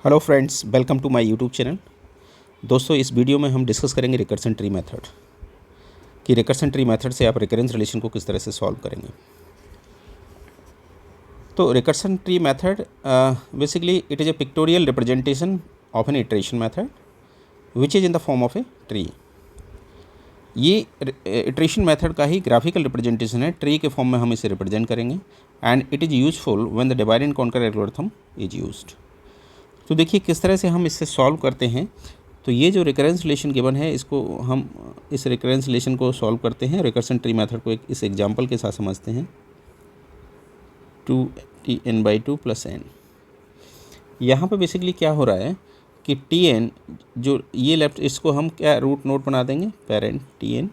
Hello friends, welcome to my YouTube channel. दोस्तों, इस video में हम डिस्कस करेंगे रिकर्सन ट्री मेथड कि रिकर्सन ट्री मेथड से आप रिकरेंस रिलेशन को किस तरह से सॉल्व करेंगे। तो recursion tree method basically it is a pictorial representation of an iteration method which is in the form of a tree. ये इटरेशन मेथड का ही ग्राफिकल रिप्रेजेंटेशन है। ट्री के फॉर्म में हम इसे रिप्रेजेंट करेंगे and it is useful when the divide and conquer algorithm is used. तो देखिए किस तरह से हम इससे सॉल्व करते हैं। तो ये जो रिकरेंस रिलेशन गिवन है, इसको हम इस रिकरेंस रिलेशन को सॉल्व करते हैं। रिकर्सन ट्री मेथड को इस एग्जांपल के साथ समझते हैं। 2tn/2 + n। यहाँ पे बेसिकली क्या हो रहा है कि tn जो ये लेफ्ट, इसको हम क्या रूट नोड बना देंगे, पेरेंट tn,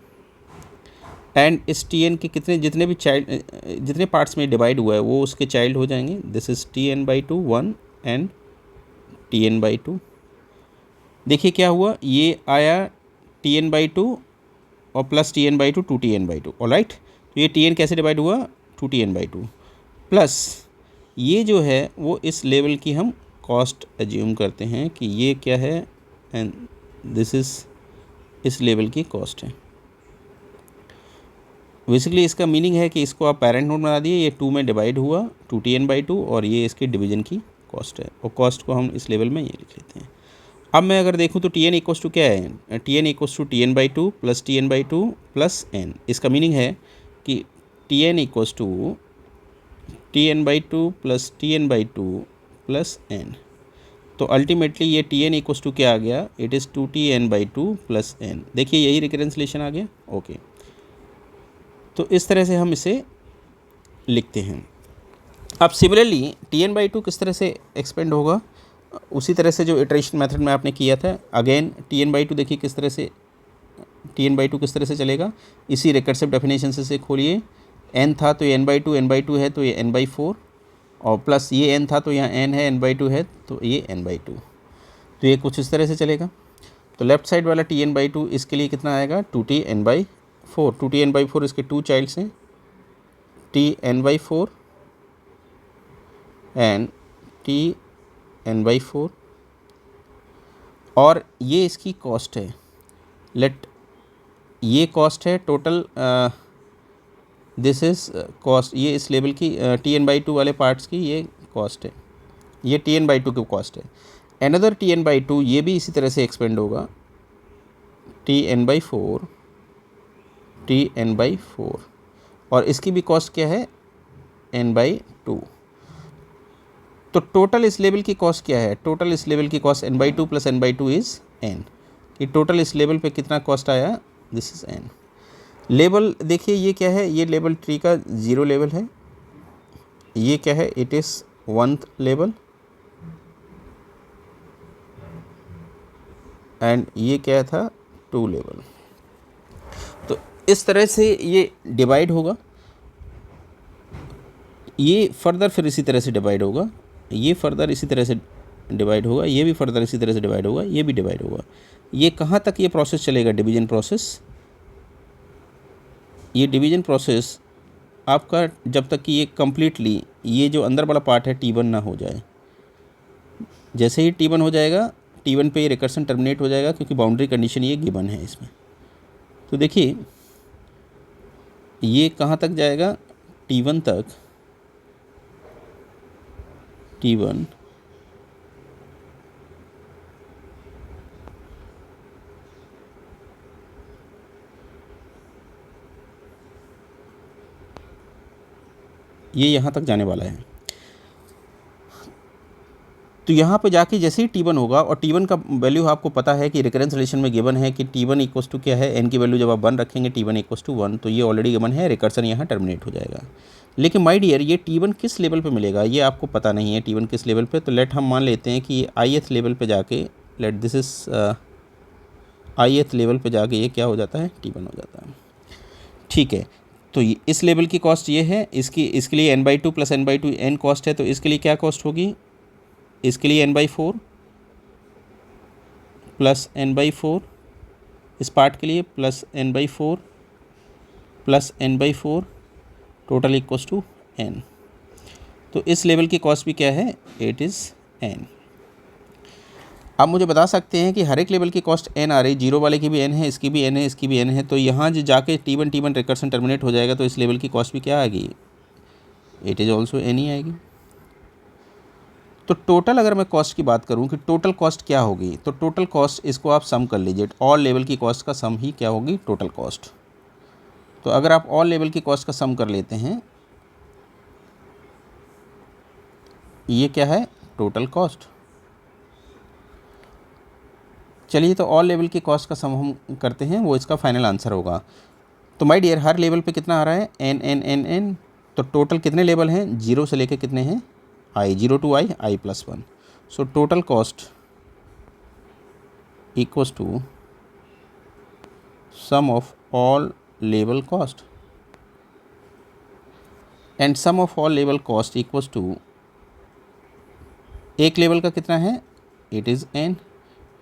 एंड इस tn के जितने भी चाइल्ड, जितने पार्ट्स में डिवाइड हुआ है वो उसके चाइल्ड हो जाएंगे। This is tn/2 1 and tn/2। देखिए क्या हुआ, ये आया tn/2 और प्लस tn/2 2tn/2। ऑलराइट, तो ये tn कैसे डिवाइड हुआ, 2tn/2 प्लस ये जो है वो इस लेवल की हम कॉस्ट एज्यूम करते हैं कि ये क्या है, एंड दिस इज़ इस लेवल की कॉस्ट है। बेसिकली इसका मीनिंग है कि इसको आप पेरेंट नोड बना दिए, ये 2 में डिवाइड हुआ 2tn/2 और ये इसकी डिवीजन की कॉस्ट है, और कॉस्ट को हम इस लेवल में ये लिख लेते हैं। अब मैं अगर देखूँ तो tn इक्वस टू क्या है, tn equals to tn/2 plus tn/2 plus n। इसका मीनिंग है कि tn equals to tn/2 plus tn/2 plus n। तो अल्टीमेटली ये tn इक्वस टू क्या आ गया, it is 2tn/2 plus n। देखिए यही रिकरेंस रिलेशन आ गया। ओके, तो इस तरह से हम इसे लिखते हैं। अब सिमिलरली tn/2 किस तरह से एक्सपेंड होगा, उसी तरह से जो इटरेशन मेथड में आपने किया था। अगेन tn/2 देखिए किस तरह से, tn/2 किस तरह से चलेगा, इसी रिकर्सिव डेफिनेशन से खोलिए। n था तो ये n/2 है तो ये n/4, और प्लस ये n था तो यहाँ n है, n/2 है तो ये n/2। तो ये कुछ इस तरह से चलेगा। तो लेफ्ट साइड वाला tn/2 इसके लिए कितना आएगा, 2tn/4। 2tn/4 इसके 2 चाइल्ड्स हैं, tn/4 एंड tn/4, और ये इसकी कॉस्ट है। लेट ये कॉस्ट है टोटल, दिस इज़ कॉस्ट, ये इस लेवल की tn/2 वाले पार्ट्स की ये कॉस्ट है, ये tn/2 की कॉस्ट है। अनदर tn/2 ये भी इसी तरह से एक्सपेंड होगा, tn/4 और इसकी भी कॉस्ट क्या है, n/2। तो टोटल इस लेवल की कॉस्ट क्या है, टोटल इस लेवल की cost n/2 plus n/2 is n। कि टोटल इस लेवल पे कितना कॉस्ट आया, दिस इज़ n। लेवल देखिए ये क्या है, ये लेवल ट्री का 0 लेवल है। ये क्या है, it is 1th level, and ये क्या था, 2 लेवल। तो इस तरह से ये डिवाइड होगा, ये फर्दर फिर इसी तरह से डिवाइड होगा, ये फर्दर इसी तरह से डिवाइड होगा, ये भी फर्दर इसी तरह से डिवाइड होगा, ये भी डिवाइड होगा। ये कहाँ तक ये प्रोसेस चलेगा, डिवीजन प्रोसेस। ये डिवीजन प्रोसेस आपका जब तक कि ये कम्प्लीटली, ये जो अंदर वाला पार्ट है T1 ना हो जाए। जैसे ही T1 हो जाएगा, T1 पे ये रिकर्सन टर्मिनेट हो जाएगा, क्योंकि बाउंड्री कंडीशन ये गिवन है इसमें। तो देखिए ये कहाँ तक जाएगा, T1 तक, T1 ये यहाँ तक जाने वाला है। तो यहाँ पे जाके जैसे ही T1 होगा, और T1 का वैल्यू आपको पता है कि रिकरेंस रिलेशन में गिवन है कि T1 इक्वस टू क्या है, n की वैल्यू जब आप 1 रखेंगे T1 इक्वस टू 1, तो ये ऑलरेडी गिवन है, रिकर्सन यहाँ टर्मिनेट हो जाएगा। लेकिन माय डियर ये T1 किस लेवल पे मिलेगा, ये आपको पता नहीं है T1 किस लेवल पे। तो लेट हम मान लेते हैं कि ये ith लेवल पे जाके, let this is ith level पे जाके ये क्या हो जाता है, T1 हो जाता है। ठीक है, तो इस लेवल की कॉस्ट ये है, इसके लिए n/2 plus n/2 n cost है, तो इसके लिए क्या कॉस्ट होगी, इसके लिए n/4 प्लस n/4, इस पार्ट के लिए plus n/4 plus n/4, total equals to n। तो इस लेवल की कॉस्ट भी क्या है, इट इज़ n। आप मुझे बता सकते हैं कि हर एक लेवल की कॉस्ट n आ रही, जीरो वाले की भी n है, इसकी भी n है, इसकी भी n है, तो यहाँ जो जाके T1 रिकर्सन टर्मिनेट हो जाएगा तो इस लेवल की कॉस्ट भी क्या आएगी, इट इज़ ऑल्सो n ही आएगी। तो टोटल अगर मैं कॉस्ट की बात करूं कि टोटल कॉस्ट क्या होगी, तो टोटल कॉस्ट इसको आप सम कर लीजिए, ऑल लेवल की कॉस्ट का सम ही क्या होगी, टोटल कॉस्ट। तो अगर आप ऑल लेवल की कॉस्ट का सम कर लेते हैं, ये क्या है, टोटल कॉस्ट। चलिए तो ऑल लेवल की कॉस्ट का सम हम करते हैं, वो इसका फाइनल आंसर होगा। तो माय डियर हर लेवल पे कितना आ रहा है, एन एन एन एन। तो टोटल कितने लेवल हैं, जीरो से लेके कितने हैं, i, zero to i, i plus one. So total cost equals to sum of all level cost, and sum of all level cost equals to, एक level का कितना है, it is n,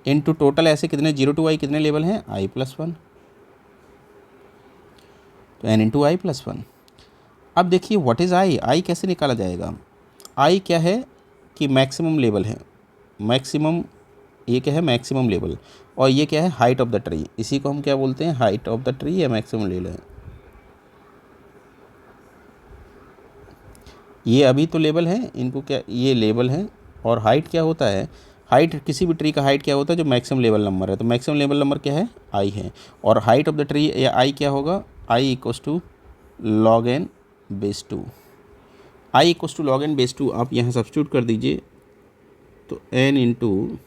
into total ऐसे कितने, zero to i कितने level हैं, i plus one, तो N into i plus one. अब देखिए व्हाट इज़ आई, आई कैसे निकाला जाएगा, आई क्या है कि मैक्सिमम लेवल है, मैक्सिमम, ये क्या है मैक्सिमम लेवल, और ये क्या है हाइट ऑफ द ट्री, इसी को हम क्या बोलते हैं, हाइट ऑफ द ट्री या मैक्सिमम लेवल है। ये अभी तो लेवल है, इनको क्या, ये लेवल है, और हाइट क्या होता है, हाइट किसी भी ट्री का हाइट क्या होता है, जो मैक्सिमम लेवल नंबर है, तो मैक्सिमम लेवल नंबर क्या है, आई है, और हाइट ऑफ द ट्री या आई क्या होगा, I equals to log N base two, I equals to log N base two, आप यहाँ सब्स्टिट्यूट कर दीजिए, तो N into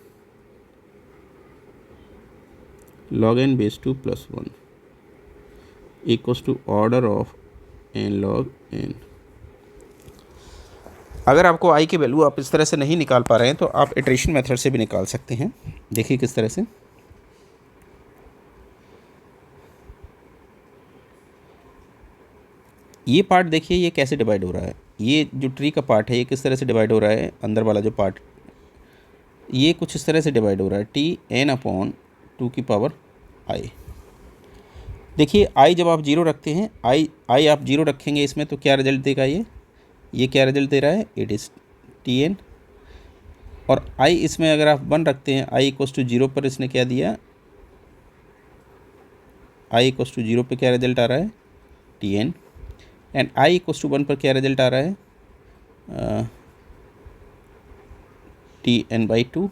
log N base two plus one equals to order of N log N. अगर आपको आई की वैल्यू आप इस तरह से नहीं निकाल पा रहे हैं तो आप इटरेशन मेथड से भी निकाल सकते हैं। देखिए किस तरह से, ये पार्ट देखिए ये कैसे डिवाइड हो रहा है, ये जो ट्री का पार्ट है ये किस तरह से डिवाइड हो रहा है, अंदर वाला जो पार्ट ये कुछ इस तरह से डिवाइड हो रहा है, टी एन अपॉन टू की पावर आई। देखिए आई जब आप जीरो रखते हैं, आई आप जीरो रखेंगे इसमें तो क्या रिजल्ट देगा, ये क्या रिजल्ट दे रहा है, इट इज़ टी एन। और आई इसमें अगर आप वन रखते हैं, आई इक्वस टू जीरो पर इसने क्या दिया, आई इक्वस टू जीरो पर क्या रिजल्ट आ रहा है, T N, and I equals to one पर क्या रिजल्ट आ रहा है, T N by two,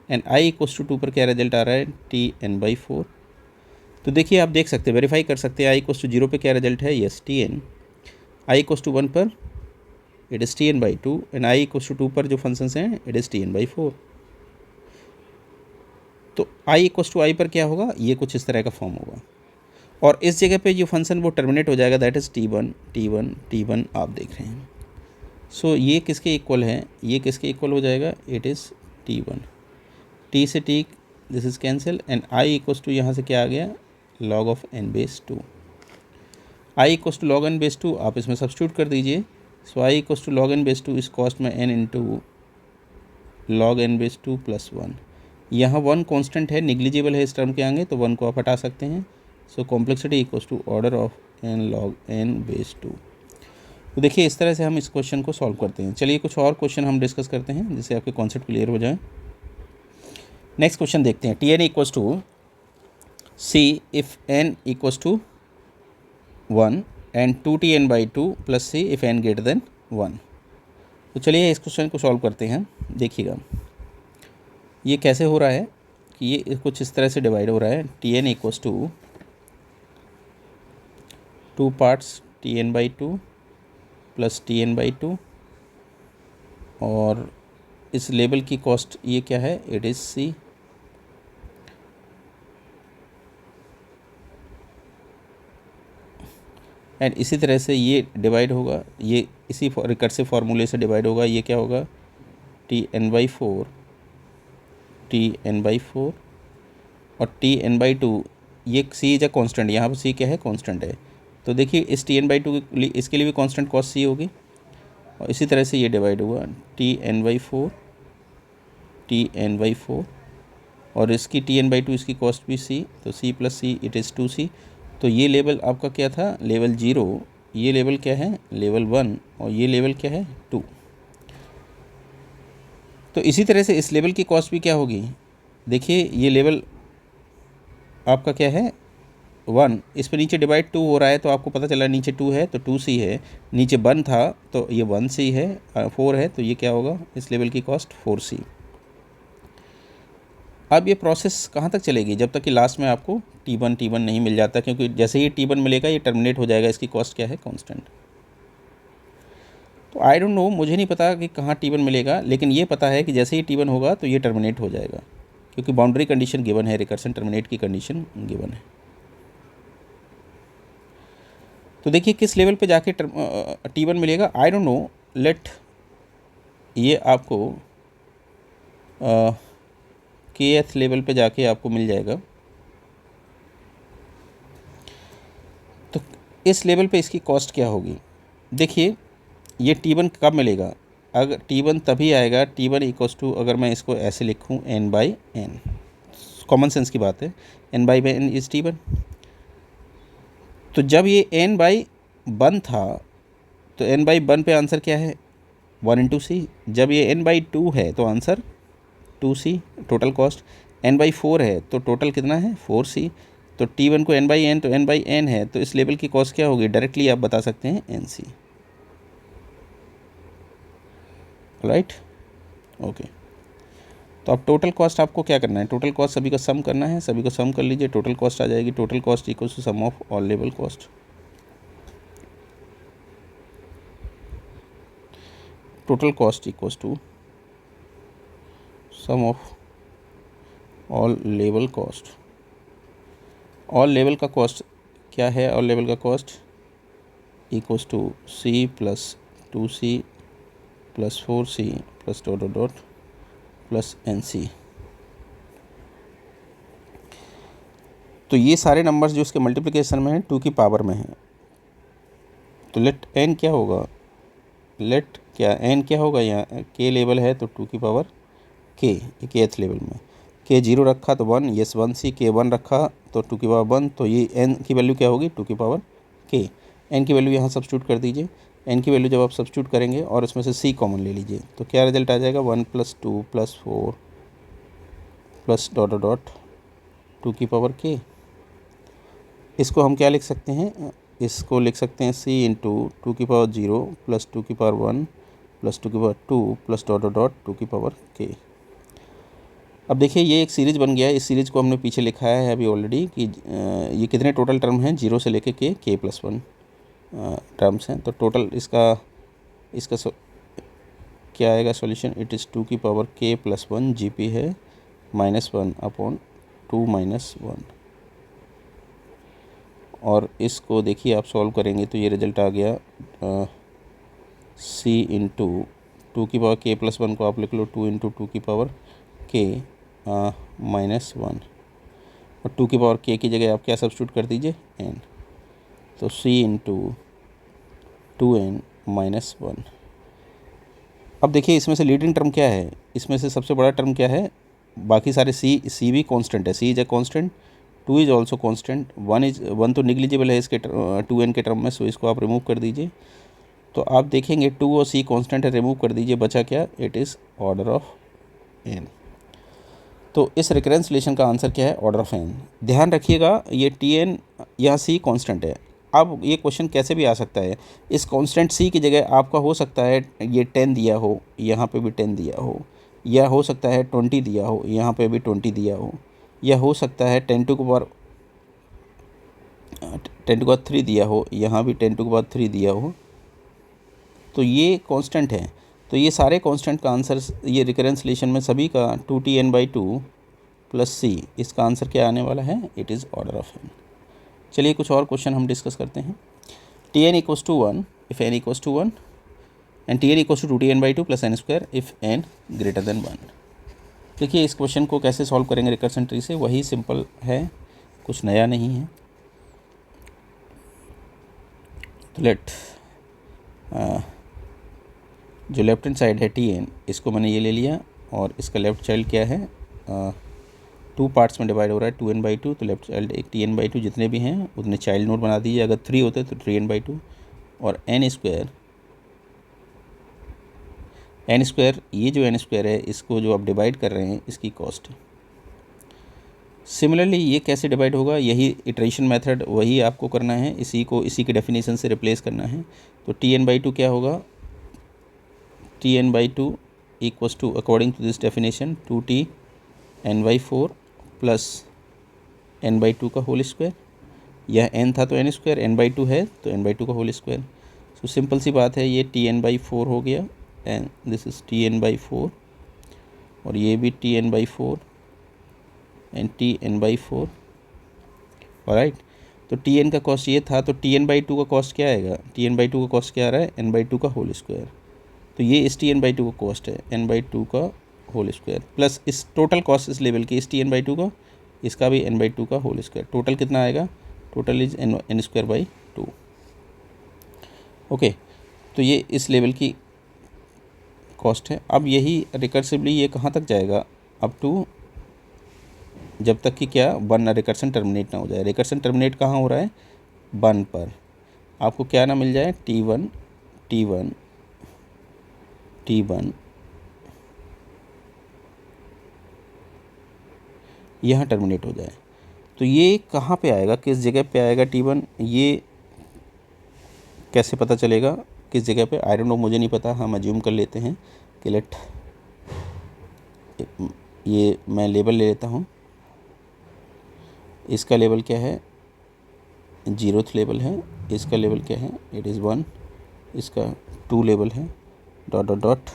and I equals to two पर क्या रिजल्ट आ रहा है, टी एन बाई फोर। तो देखिए आप देख सकते हैं, वेरीफाई कर सकते हैं, आई इक्वस टू जीरो पर क्या रिजल्ट है, yes T n, i equals to one पर it is T N by two, and I equals to two पर जो फंक्शंस हैं it is T N by four. तो आई इक्वस टू आई पर क्या होगा, ये कुछ इस तरह का फॉर्म होगा, और इस जगह पे जो फंक्शन वो टर्मिनेट हो जाएगा, that is T one T one T one आप देख रहे हैं। सो ये किसके इक्वल है, ये किसके इक्वल हो जाएगा, it is T one, T से T this is cancel, and I equals to यहाँ से क्या आ गया, log of n base two, I equals to log N base two आप इसमें सब्स्टिट्यूट कर दीजिए। So i equals to log N base two इस कॉस्ट में n into log N base two plus one, यहाँ वन कांस्टेंट है, negligible है इस टर्म के आगे, तो वन को आप हटा सकते हैं। So complexity equals to order of N log N base two. तो देखिए इस तरह से हम इस क्वेश्चन को सॉल्व करते हैं। चलिए कुछ और क्वेश्चन हम डिस्कस करते हैं जिससे आपके कॉन्सेप्ट क्लियर हो जाए। नेक्स्ट क्वेश्चन देखते हैं, T N equals to C if N equals to one and two T N by two plus C if N greater than one. तो चलिए इस क्वेश्चन को सॉल्व करते हैं। देखिएगा ये कैसे हो रहा है कि ये कुछ इस तरह से डिवाइड हो रहा है, T N equals to two parts T N by two plus T N by two, और इस लेवल की कॉस्ट ये क्या है, इट इज़ सी, एंड इसी तरह से ये डिवाइड होगा, ये इसी रिकर्सिव फार्मूले से डिवाइड होगा, ये क्या होगा, T N by four, T N by four, और टी एन बाई टू, ये सी इज अ कॉन्स्टेंट, यहाँ पर सी क्या है, कॉन्स्टेंट है, तो देखिए इस टी एन बाई टू के लिए, इसके लिए भी कॉन्स्टेंट कॉस्ट सी होगी, और इसी तरह से ये डिवाइड हुआ, T N by four, T N by four, और इसकी टी एन बाई टू इसकी कॉस्ट भी सी, तो C plus C it is two C. तो ये लेवल आपका क्या था, लेवल जीरो, ये लेवल क्या है, लेवल वन, और ये लेवल क्या है, टू। तो इसी तरह से इस लेवल की कॉस्ट भी क्या होगी, देखिए ये लेवल आपका क्या है 1, इस पर नीचे डिवाइड 2 हो रहा है, तो आपको पता चला नीचे 2 है तो 2c है, नीचे 1 था तो ये 1c है, 4 है तो ये क्या होगा इस लेवल की कॉस्ट 4c। अब ये प्रोसेस कहाँ तक चलेगी, जब तक कि लास्ट में आपको T1 नहीं मिल जाता, क्योंकि जैसे ही T1 मिलेगा ये टर्मिनेट हो जाएगा, इसकी कॉस्ट क्या है कांस्टेंट। तो आई डोंट नो, मुझे नहीं पता कि कहाँ T1 मिलेगा, लेकिन ये पता है कि जैसे ही T1 होगा तो ये टर्मिनेट हो जाएगा, क्योंकि बाउंड्री कंडीशन गिवन है, रिकर्सन टर्मिनेट की कंडीशन गिवन है। तो देखिए किस लेवल पे जाके T1 मिलेगा, आई डोंट नो, लेट ये आपको kth लेवल पे जाके आपको मिल जाएगा। तो इस लेवल पे इसकी कॉस्ट क्या होगी, देखिए ये T1 कब मिलेगा, अगर T1 तभी आएगा, T1 इक्वल्स टू, अगर मैं इसको ऐसे लिखूँ n/n, कॉमन सेंस की बात है, n/n इज T1। तो जब ये n/1 था तो n/1 पे आंसर क्या है 1 × c, जब ये n/2 है तो answer 2c total cost, n/4 है तो टोटल कितना है 4c, तो T1 को n/n तो n/n है, तो इस लेवल की कॉस्ट क्या होगी, डायरेक्टली आप बता सकते हैं nc। Right, okay. तो अब टोटल कॉस्ट आपको क्या करना है, टोटल कॉस्ट सभी का सम करना है, सभी को सम कर लीजिए, टोटल कॉस्ट आ जाएगी, total cost equals to sum of all level cost. Total cost equals to sum of all level cost. All level का कॉस्ट क्या है, ऑल लेवल का cost equals to c plus 2c plus 4c plus dot dot plus nc। तो ये सारे numbers जो इसके multiplication में हैं 2 की पावर में हैं, तो लेट n क्या होगा, लेट क्या n क्या होगा, यहाँ k लेवल है तो 2 की पावर k, kth लेवल में k 0 रखा तो 1, यस 1c, k 1 रखा तो 2 की पावर 1, तो ये n की वैल्यू क्या होगी 2 की पावर k। n की वैल्यू यहाँ सब्स्टिट्यूट कर दीजिए, n की वैल्यू जब आप सब्स्टिट्यूट करेंगे और इसमें से c कॉमन ले लीजिए, तो क्या रिजल्ट आ जाएगा 1 + 2 + 4 प्लस डॉट डॉट डॉट 2 की पावर k। इसको हम क्या लिख सकते हैं, इसको लिख सकते हैं c × 2 की पावर 0 प्लस 2 की पावर 1 प्लस 2 की power 2 plus dot dot dot 2 की पावर k। अब देखिए ये एक सीरीज बन गया है, इस सीरीज को हमने पीछे लिखाया है अभी ऑलरेडी कि ये कितने टोटल टर्म हैं 0 से लेके k + 1 टर्म्स हैं, तो टोटल इसका क्या आएगा सॉल्यूशन, इट इज़ 2 की पावर k + 1 GP है -1/2 - 1। और इसको देखिए आप सॉल्व करेंगे तो ये रिजल्ट आ गया c × 2 की पावर k + 1 को आप लिख लो 2 × 2 की पावर k -1, और 2 की पावर k की जगह आप क्या सब्स्टिट्यूट कर दीजिए n, तो c × 2n - 1। अब देखिए इसमें से लीडिंग टर्म क्या है, इसमें से सबसे बड़ा टर्म क्या है, बाकी सारे c भी कांस्टेंट है, c is a constant, 2 is also constant, 1 तो निग्लिजिबल है इसके 2n के टर्म में, सो इसको आप रिमूव कर दीजिए। तो आप देखेंगे 2 और c कांस्टेंट है, रिमूव कर दीजिए, बचा क्या, it is order of n। तो इस रिकरेंस रिलेशन का आंसर क्या है, ऑर्डर ऑफ n। ध्यान रखिएगा ये Tn यहाँ c कांस्टेंट है। अब ये क्वेश्चन कैसे भी आ सकता है, इस कांस्टेंट c की जगह आपका हो सकता है ये 10 दिया हो, यहाँ पे भी 10 दिया हो, या हो सकता है 20 दिया हो, यहाँ पे भी 20 दिया हो, या हो सकता है 10 टू पावर 3 दिया हो, यहाँ भी 10 टू पावर 3 दिया हो, तो ये कांस्टेंट है। तो ये सारे कांस्टेंट का आंसर, ये रिकरेंस रिलेशन में सभी का 2Tn/2 + c, इसका आंसर क्या आने वाला है, it is order of n। चलिए कुछ और क्वेश्चन हम डिस्कस करते हैं। Tn = 1 if n = 1 and Tn = 2Tn/2 + n² if n > 1। देखिए इस क्वेश्चन को कैसे सॉल्व करेंगे रिकर्सन ट्री से, वही सिंपल है, कुछ नया नहीं है। तो लेट जो लेफ्ट हैंड साइड है Tn, इसको मैंने ये ले लिया, और इसका लेफ्ट चाइल्ड क्या है, 2 पार्ट्स में डिवाइड हो रहा है 2n/2, तो लेफ्ट चाइल्ड एक Tn/2 जितने भी हैं उतने चाइल्ड नोट बना दीजिए, अगर 3 होते तो 3n/2, और n² एन स्क्वायर, ये जो एन स्क्वायर है इसको जो आप डिवाइड कर रहे हैं इसकी कॉस्ट है। सिमिलरली ये कैसे डिवाइड होगा, यही इटरेशन मेथड वही आपको करना है, इसी को इसी की डेफिनेशन से रिप्लेस करना है। तो टी एन बाई टू क्या होगा, T N by two equals to according to this definition 2t n/4 plus n by two का होल स्क्वायर। यह n था तो n स्क्वायर, n/2 है तो n/2 का होल स्क्वायर। सो सिंपल सी बात है, ये Tn/4 हो गया एंड दिस इज़ Tn/4 और ये भी Tn/4 एंड Tn/4। ऑलराइट, तो Tn का कॉस्ट ये था, तो Tn/2 का कॉस्ट क्या आएगा, Tn/2 का कॉस्ट क्या आ रहा है, n/2 का होल स्क्वायर। तो ये इस Tn/2 का कॉस्ट है n/2 का होल स्क्वायर प्लस इस टोटल कॉस्ट इस लेवल की इस Tn/2 का, इसका भी n/2 का होल स्क्वायर। टोटल कितना आएगा, टोटल इज n²/2। ओके, तो ये इस लेवल की कॉस्ट है। अब यही रिकर्सिवली ये कहाँ तक जाएगा, अप टू जब तक कि क्या 1 रिकर्सन टर्मिनेट ना हो जाए। रिकर्सन टर्मिनेट कहाँ हो रहा है, 1 पर। आपको क्या ना मिल जाए, T1 T1 T1 यहाँ टर्मिनेट हो जाए। तो ये कहाँ पे आएगा, किस जगह पे आएगा T1, ये कैसे पता चलेगा किस जगह पे, आई डोंट नो, मुझे नहीं पता। हम अज्यूम कर लेते हैं कि लेट, ये मैं लेबल ले लेता हूँ, इसका लेवल क्या है, 0th लेवल है, इसका लेवल क्या है, इट इज़ 1, इसका 2 लेवल है, डॉट डॉट डॉट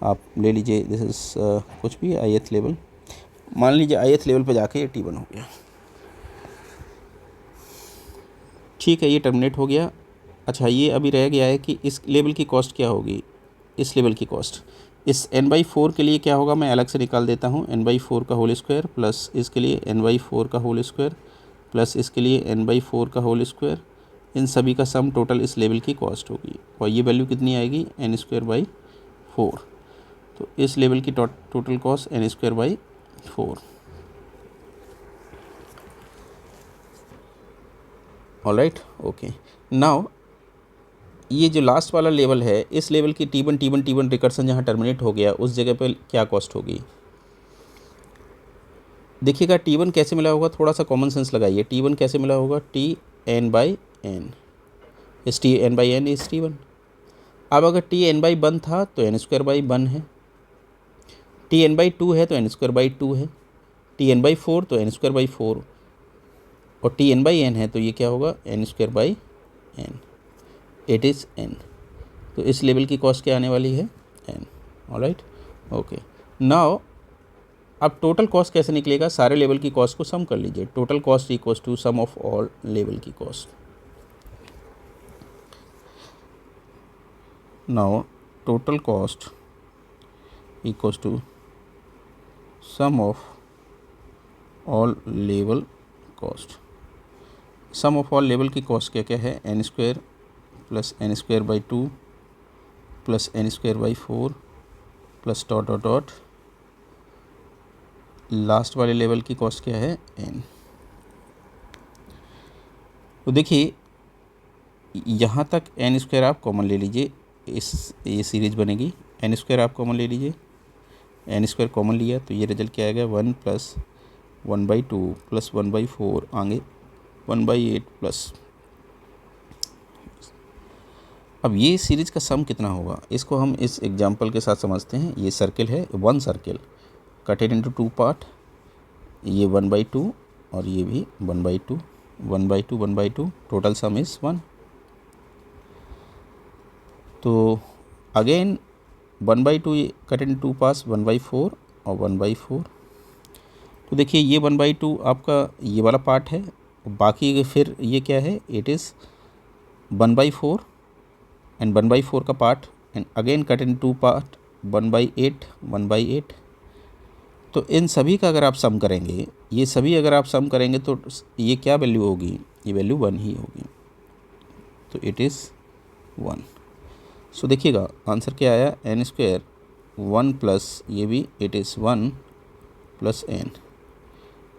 आप ले लीजिए, दिस इज़ कुछ भी ith लेवल, मान लीजिए ith लेवल पे जाके ये T1 हो गया। ठीक है, ये टर्मिनेट हो गया। अच्छा, ये अभी रह गया है कि इस लेवल की कॉस्ट क्या होगी, इस लेवल की कॉस्ट इस n/4 के लिए क्या होगा, मैं अलग से निकाल देता हूँ। n/4 का होल स्क्वायर प्लस इसके लिए n/4 का होल स्क्वायर प्लस इसके लिए n/4 का होल स्क्वायर, इन सभी का सम टोटल इस लेवल की कॉस्ट होगी। और ये वैल्यू कितनी आएगी, n²/4। तो इस लेवल की total cost n²/4। Alright, okay. Now ये जो लास्ट वाला लेवल है, इस लेवल की T1 रिकर्सन जहाँ टर्मिनेट हो गया उस जगह पे क्या कॉस्ट होगी। देखिएगा T1 कैसे मिला होगा, थोड़ा सा कॉमन सेंस लगाइए। T1 कैसे मिला होगा, Tn/n, इस Tn/n इस T1। अब अगर Tn/1 था तो n²/1 है, Tn/2 है तो n²/2 है, Tn/4 तो n²/4 और Tn/n है तो ये क्या होगा, n²/n, इट इज़ n। तो इस लेवल की कॉस्ट क्या आने वाली है, n। Alright, okay. नाउ अब टोटल कॉस्ट कैसे निकलेगा, सारे लेवल की कॉस्ट को सम कर लीजिए। Total cost equals to sum of all level की cost. Now total cost equals to sum of all level cost. Sum of all level की कॉस्ट क्या क्या है, n² plus n²/2 plus n²/4 plus dot dot dot last वाले level की cost क्या है, n। तो देखिए यहाँ तक n² आप कॉमन ले लीजिए, ये सीरीज बनेगी। n² आप कॉमन ले लीजिए, n² कॉमन लिया तो ये रिजल्ट क्या आएगा, 1 प्लस 1/2 प्लस 1/4 आगे 1/8 प्लस। अब ये सीरीज का सम कितना होगा, इसको हम इस एग्जांपल के साथ समझते हैं। ये सर्किल है, 1 सर्किल कटेड इनटू 2 पार्ट, ये 1/2 और ये भी 1/2, 1/2 1/2, टोटल सम इज़ 1। तो अगेन 1/2 कट इन 2 पार्ट्स, 1/4 और 1/4। तो देखिए ये 1/2 आपका ये वाला पार्ट है, बाकी फिर ये क्या है, इट इज़ 1/4 एंड 1/4 का part and again cut in 2 part, 1/8 1/8। तो इन सभी का अगर आप सम करेंगे, ये सभी अगर आप सम करेंगे तो ये क्या वैल्यू होगी, ये वैल्यू 1 ही होगी। तो इट इज़ 1। सो देखिएगा आंसर क्या आया, n² 1 प्लस ये भी it is 1 plus n,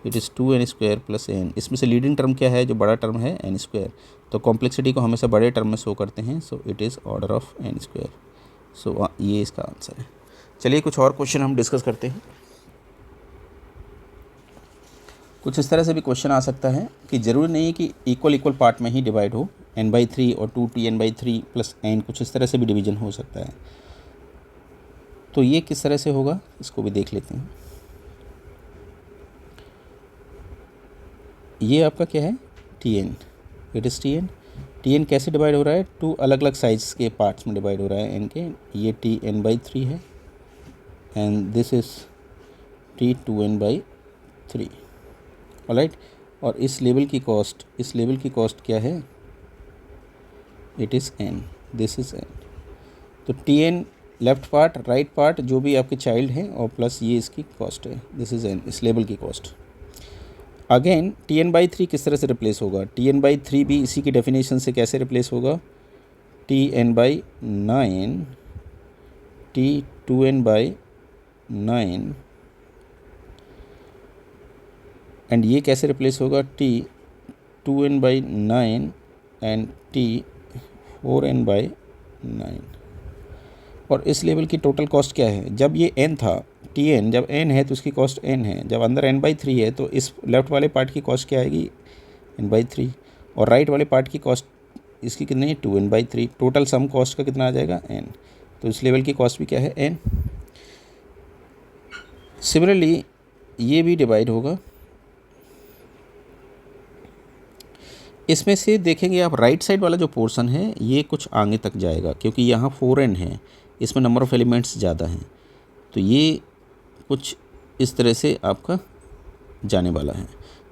it is 2n² plus n। इसमें से लीडिंग टर्म क्या है, जो बड़ा टर्म है n²। तो कॉम्प्लेक्सिटी को हमेशा बड़े टर्म में शो करते हैं, सो it is order of n²। सो ये इसका आंसर है। चलिए कुछ और क्वेश्चन हम डिस्कस करते हैं। कुछ इस तरह से भी क्वेश्चन आ सकता है कि ज़रूरी नहीं है कि इक्वल इक्वल पार्ट में ही डिवाइड हो, n/3 और 2Tn/3 प्लस n, कुछ इस तरह से भी डिवीजन हो सकता है। तो ये किस तरह से होगा इसको भी देख लेते हैं। ये आपका क्या है, Tn, इट इज़ Tn कैसे डिवाइड हो रहा है, 2 अलग अलग साइज़ के पार्ट्स में डिवाइड हो रहा है n के। ये Tn/3 है and this is T2n/3, alright. और इस लेवल की कॉस्ट क्या है, it is n, this is n। तो Tn left part, right part, जो भी आपके चाइल्ड हैं, और प्लस ये इसकी कॉस्ट है, दिस इज़ n, इस लेवल की कॉस्ट। अगेन Tn/3 किस तरह से रिप्लेस होगा, Tn/3 भी इसी की डेफिनेशन से कैसे रिप्लेस होगा, Tn/9 T2n/9, एंड ये कैसे रिप्लेस होगा, T2n/9 एंड T4n/9। और इस लेवल की टोटल कॉस्ट क्या है, जब ये n था, Tn जब n है तो इसकी कॉस्ट n है, जब अंदर n/3 है तो इस लेफ्ट वाले पार्ट की कॉस्ट क्या आएगी, n/3, और राइट वाले पार्ट की कॉस्ट इसकी कितनी है, 2n/3। टोटल सम कॉस्ट का कितना आ जाएगा, n। तो इस लेवल की कॉस्ट भी क्या है, n। सिमिलरली ये भी डिवाइड होगा, इसमें से देखेंगे आप राइट साइड वाला जो पोर्शन है ये कुछ आगे तक जाएगा, क्योंकि यहाँ 4n है, इसमें नंबर ऑफ़ एलिमेंट्स ज़्यादा हैं, तो ये कुछ इस तरह से आपका जाने वाला है।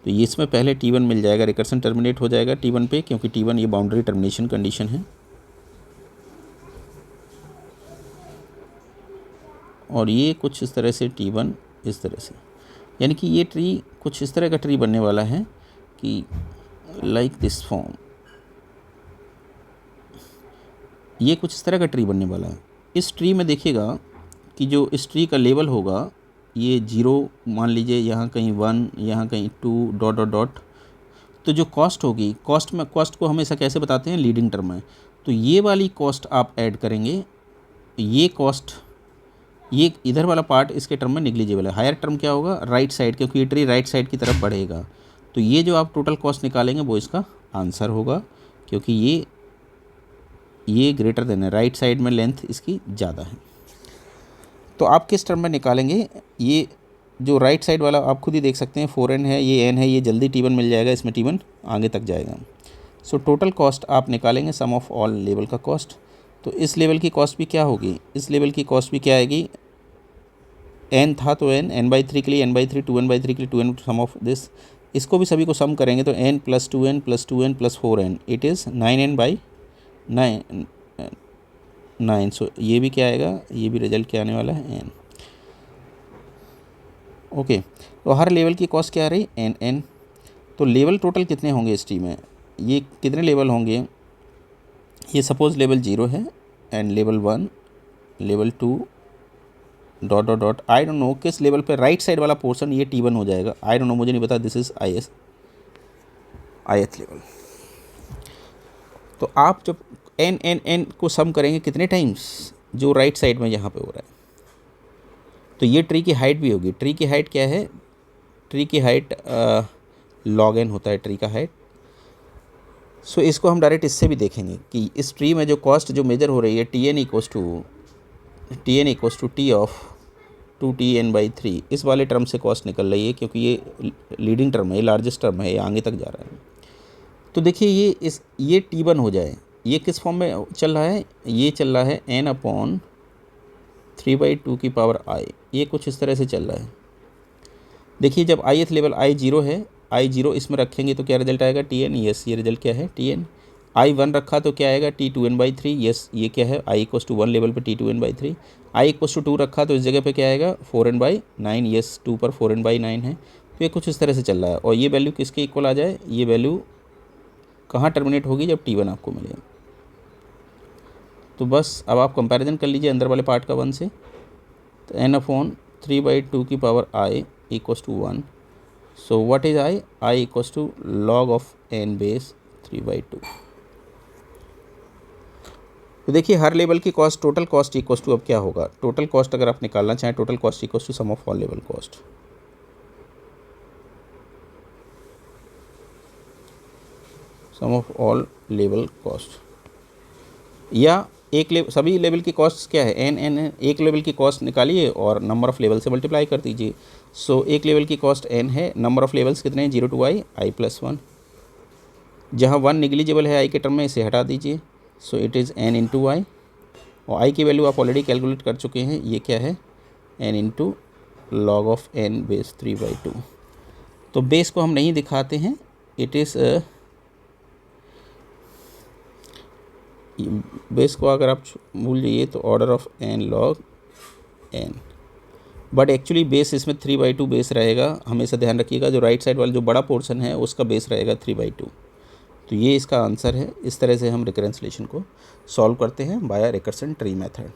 तो ये इसमें पहले T1 मिल जाएगा, रिकर्सन टर्मिनेट हो जाएगा T1 पे, क्योंकि T1 ये बाउंड्री टर्मिनेशन कंडीशन है। और ये कुछ इस तरह से T1 इस तरह से, यानी कि ये ट्री कुछ इस तरह का ट्री बनने वाला है कि लाइक दिस फॉर्म, ये कुछ इस तरह का ट्री बनने वाला है। इस ट्री में देखिएगा कि जो इस ट्री का लेवल होगा ये 0 मान लीजिए, यहाँ कहीं 1, यहाँ कहीं 2, डॉट डॉट डॉट। तो जो कॉस्ट होगी, कॉस्ट को हमेशा कैसे बताते हैं, लीडिंग टर्म में। तो ये वाली कॉस्ट आप ऐड करेंगे, ये कॉस्ट, ये इधर वाला पार्ट इसके टर्म में निग्लिजिबल है। हायर टर्म क्या होगा, राइट साइड, क्योंकि ये ट्री राइट साइड की तरफ बढ़ेगा। तो ये जो आप टोटल कॉस्ट निकालेंगे वो इसका आंसर होगा, क्योंकि ये ग्रेटर देन है, राइट साइड में लेंथ इसकी ज़्यादा है। तो आप किस टर्म में निकालेंगे, ये जो राइट साइड वाला आप खुद ही देख सकते हैं, 4n है, ये n है, ये जल्दी T1 मिल जाएगा, इसमें T1 आगे तक जाएगा। सो टोटल कॉस्ट आप निकालेंगे, सम ऑफ ऑल लेवल का कॉस्ट। तो इस लेवल की कॉस्ट भी क्या होगी, इस लेवल की कॉस्ट भी क्या आएगी, n था तो n/3 के लिए n/3, 2n/3 के लिए 2n, सम ऑफ दिस, इसको भी सभी को सम करेंगे तो n + 2n + 2n + 4n, it is 9n/9। सो ये भी क्या आएगा, ये भी रिजल्ट क्या आने वाला है, n। ओके, तो हर लेवल की कॉस्ट क्या आ रही, n। तो लेवल टोटल कितने होंगे इस ट्री में, ये कितने लेवल होंगे, ये सपोज लेवल 0 है and level 1, level 2, dot dot dot, I don't know किस लेवल पे राइट साइड वाला पोर्शन ये T1 हो जाएगा, आई डोंट नो, मुझे नहीं पता, दिस इज़ ith लेवल। तो आप जब n को सम करेंगे कितने टाइम्स, जो राइट साइड में यहाँ पे हो रहा है, तो ये ट्री की हाइट भी होगी। ट्री की हाइट क्या है, ट्री की हाइट log n होता है ट्री का हाइट। सो इसको हम डायरेक्ट इससे भी देखेंगे कि इस ट्री में जो कॉस्ट जो मेजर हो रही है, Tn equals to T of 2Tn/3, इस वाले टर्म से कॉस्ट निकल रही है, क्योंकि ये लीडिंग टर्म है, ये लार्जेस्ट टर्म है, ये आगे तक जा रहा है। तो देखिए ये T1 हो जाए, ये किस फॉर्म में चल रहा है, ये चल रहा है n/3/2 I, ये कुछ इस तरह से चल रहा है। देखिए जब ith लेवल I0 है, I0 इसमें रखेंगे तो क्या रिजल्ट आएगा, Tn, यस ये रिजल्ट क्या है, Tn। I1 रखा तो क्या आएगा, T2n/3, यस ये क्या है, I = 1 लेवल पे T2n/3। I = 2 रखा तो इस जगह पे क्या आएगा, 4n/9, यस 2 पर 4n/9 है। तो ये कुछ इस तरह से चल रहा है, और ये वैल्यू किसके इक्वल आ जाए, ये वैल्यू कहाँ टर्मिनेट होगी, जब T1 आपको मिलेगा। तो बस अब आप कंपैरिजन कर लीजिए अंदर वाले पार्ट का 1 से, तो n/3/2 I = 1। So what is I? I = log of n base 3/2। तो देखिए हर लेवल की cost, total cost equal to अब क्या होगा, टोटल कॉस्ट अगर आप निकालना चाहें, total cost equal to sum of all level cost. Sum of all level cost, या सभी लेवल की कॉस्ट क्या है, एन है। एक लेवल की कॉस्ट निकालिए और नंबर ऑफ़ लेवल से मल्टीप्लाई कर दीजिए। सो एक लेवल की कॉस्ट एन है, नंबर ऑफ़ लेवल्स कितने हैं, 0 to i +1। जहाँ 1 निगलिजिबल है i के टर्म में, इसे हटा दीजिए। So it is n into i, और i की वैल्यू आप ऑलरेडी कैलकुलेट कर चुके हैं, ये क्या है, n into log of n base 3/2। तो बेस को हम नहीं दिखाते हैं, इट इज़ बेस को अगर आप भूल जाइए तो order of n log n, but actually base इसमें 3/2 बेस रहेगा। हमेशा ध्यान रखिएगा, जो राइट साइड वाला जो बड़ा पोर्शन है उसका बेस रहेगा 3/2। तो ये इसका आंसर है। इस तरह से हम रिकरेंसलेशन को सॉल्व करते हैं बाय रिकर्सन ट्री मेथड।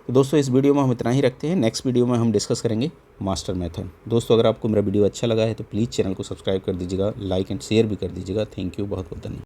तो दोस्तों इस वीडियो में हम इतना ही रखते हैं, नेक्स्ट वीडियो में हम डिस्कस करेंगे मास्टर मेथड। दोस्तों अगर आपको मेरा वीडियो अच्छा लगा है तो प्लीज़ चैनल को सब्सक्राइब कर दीजिएगा, लाइक एंड शेयर भी कर दीजिएगा। थैंक यू, बहुत बहुत धन्यवाद।